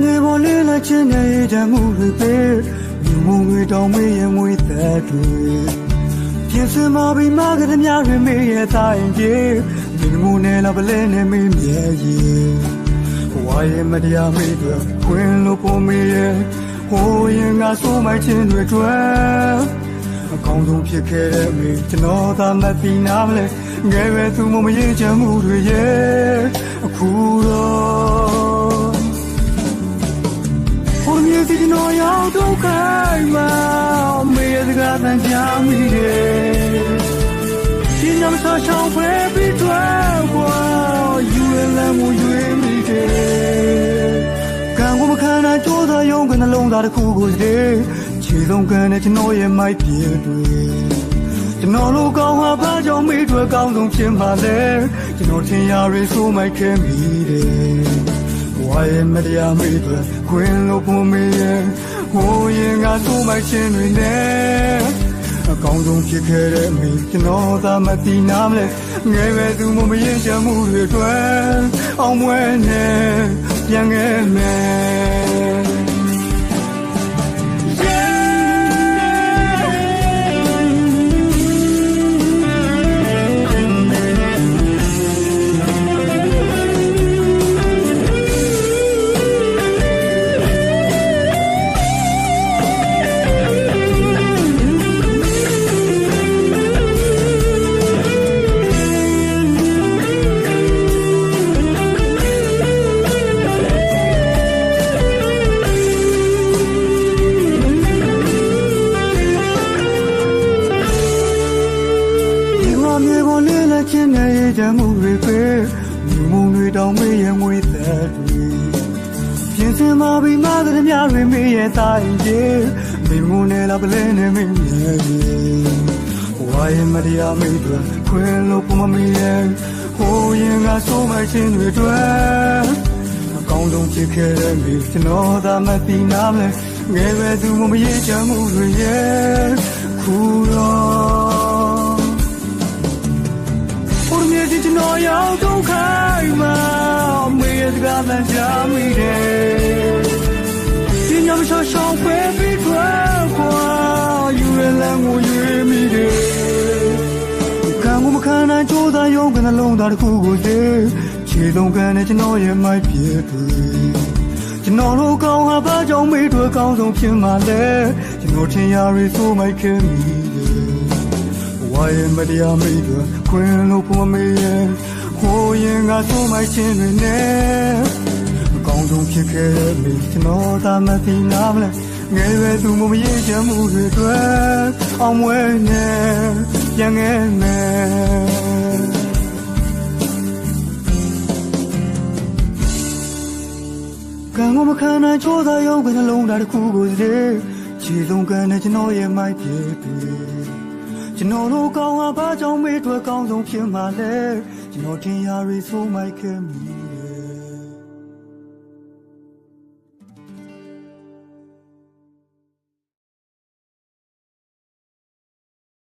မြေပေါ်လေးလက်ချင်းရဲ့တမှုတွေပဲမြုံငွေတောင်မေးရဲ့ငွေသက်တွေပြင်စင်မပြီးမှကတည်းကတွေမေးရဲ့တိုင်းပြေဒီငုံနဲ့တော့ပလဲနဲ့မေးမြဲရဲ့ဝါရဲ့မတရားမေးတွေခွင်လို့ပေါ်မေးရဲ့ဟိုရင်ငါဆိုးမိုက်ချင်းတွေတွေ့အကောင်းဆုံးဖြစ်ခဲ့တဲ့မေးကျွန်တော်သာမသိနာမလဲငယ်ပဲသူမရင်ချမှုတွေရဲ့အခုတော့မြေစီနော်ရောက်တော့ခိုင်မမေရကတန်ကြမိတယ်ဒီညမဆောင်းပဲပြီးတော့ကွာယူရလမ်းကိုရွေးမိတယ်ကံကိုမခံနိုင်ကြိုးစားရုံကနှလုံးသားတစ်ခုကိုတည်းခြေဆုံးကန်တဲ့ကျွန်တော်ရဲ့မိုက်ပြေတွေကျွန်တော်လိုကောင်းဟာဘာကြောင့်မိတွေကောင်းဆုံးဖြစ်မှလဲကျွန်တော်ထင်ရရဆိုးမိုက်ခဲ့မိတယ်ဝါရဲ့မတရားမေးတွေခွင်လို့ပုံမေးရဲ့ဟိုရင်ကဆိုးမိုက်ခြင်းတွေနဲ့အကောင်းဆုံးဖြစ်ခဲ့တဲ့မိကျွန်တော်သာမသိနာမလဲငယ်ပဲသူမရင်ချမှုတွေတွေ့အောင်မွဲနဲ့ပြန်ခဲ့မယ်မြေပေါ်လေးလက်ချင်းရဲ့တမှုတွေပဲမြုံတွေတောင်မေးရဲ့ငွေသက်တွေပြင်စင်မပြီးမှကတည်းကတွေမေးရဲ့တိုင်းပြေမိမုန်းနဲ့လာပလဲနဲ့မင်းရဲ့ဝါရဲ့မတရားမေးတွေခွင်လို့ပုံမမေးရဲ့ဟိုရင်ကဆိုးမိုက်ခြင်းတွေတွေ့အကောင်းဆုံးဖြစ်ခဲ့တဲ့မိကျွန်တော်သာမသိနာမလဲငယ်ပဲသူမရင်ချမှုတွေရဲ့ခုတော့မြေစီကျွန်တော်ရောက်တော့ခိုင်မမေရကတန်ကြမိတယ်ဒီညမဆောင်းပဲပြီးတော့ကွာယူရလမ်းကိုရွေးမိတယ်ကံကိုမခံနိုင်ကြိုးစားရုံကနှလုံးသားတစ်ခုကိုတည်းခြေဆုံးကန်တဲ့ကျွန်တော်ရဲ့မိုက်ပြေတွေကျွန်တော်တို့ကောင်းဟာဘာကြောင့်မေးတွေကောင်းဆုံးဖြစ်မှလဲကျွန်တော်ထင်ရရဆိုးမိုက်ခဲ့မိဝါရဲ့မတရားမေးတွေခွင်လို့ပုံမေးရဲ့ဟိုရင်ကဆိုးမိုက်ခြင်းတွေနဲ့အကောင်းဆုံးဖြစ်ခဲ့တဲ့မိကျွန်တော်သာမသိနာမလဲငယ်ပဲသူမရင်ချမှုတွေတွေ့အောင်မွဲနဲ့ပြန်ခဲ့မယ်ကံကိုမခံနိုင်ကြိုးစားရုံကနှလုံးသားတစ်ခုကိုတည်းခြေဆုံးကန်တဲ့ကျွန်တော်ရဲ့မိုက်ပြေတွေကျွန်တော်တို့ကောင်းဟာဘာကြောင့်မေးတွေကောင်းဆုံးဖြစ်မှလဲကျွန်တော်ထင်ရရဆိုးမိုက်ခဲ့မိ